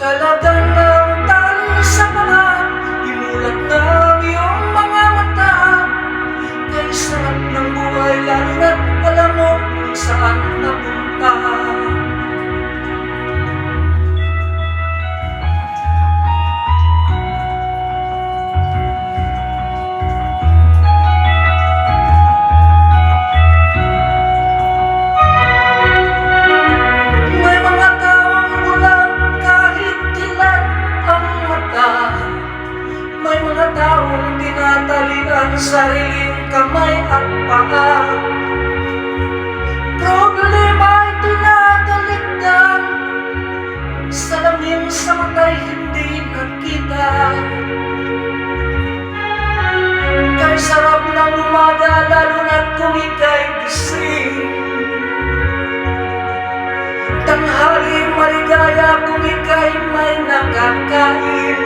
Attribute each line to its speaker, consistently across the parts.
Speaker 1: Talagang ng tali sa panga, imulat ng iyong mga mata. Kay sarap ng buhay, lalo na't alam mo kung saan napunta. May mga taong bulag kahit dilat ang mata. May mga taong tinatali ang sariling kamay at paa. Problema ay tinatalikdan, salamin sa mata'y hindi nakita. Kay sarap ng umaga, lalo na't kung ika'y gising. Tanghali maligaya kung ika'y may nakakain.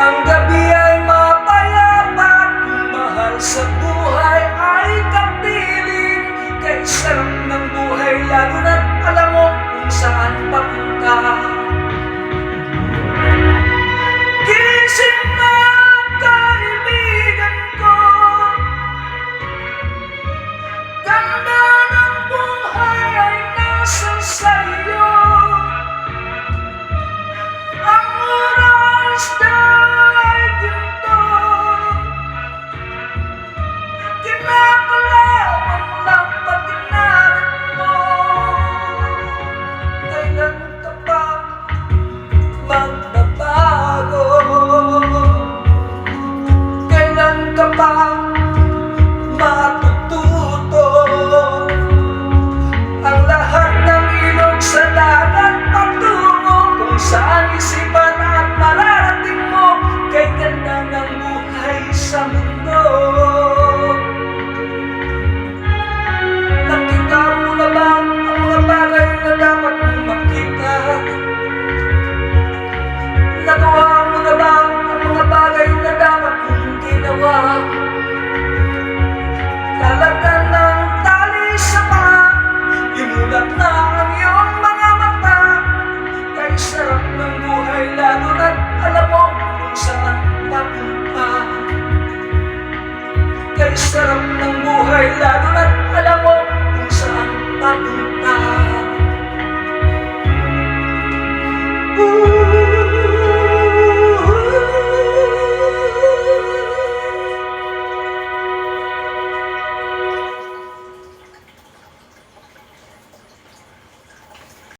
Speaker 1: Ang gabi ay mapayapa kung mahal sa buhay ay kapiling. Kay sarap ng buhay, lalo na't alam mo kung saan papunta. Gising na kaibigan ko, ganda ng buhay ay nasa sa'yo. Ang oras ay ginto, kinakalaman lang pag ginamit mo. Kailan ka pa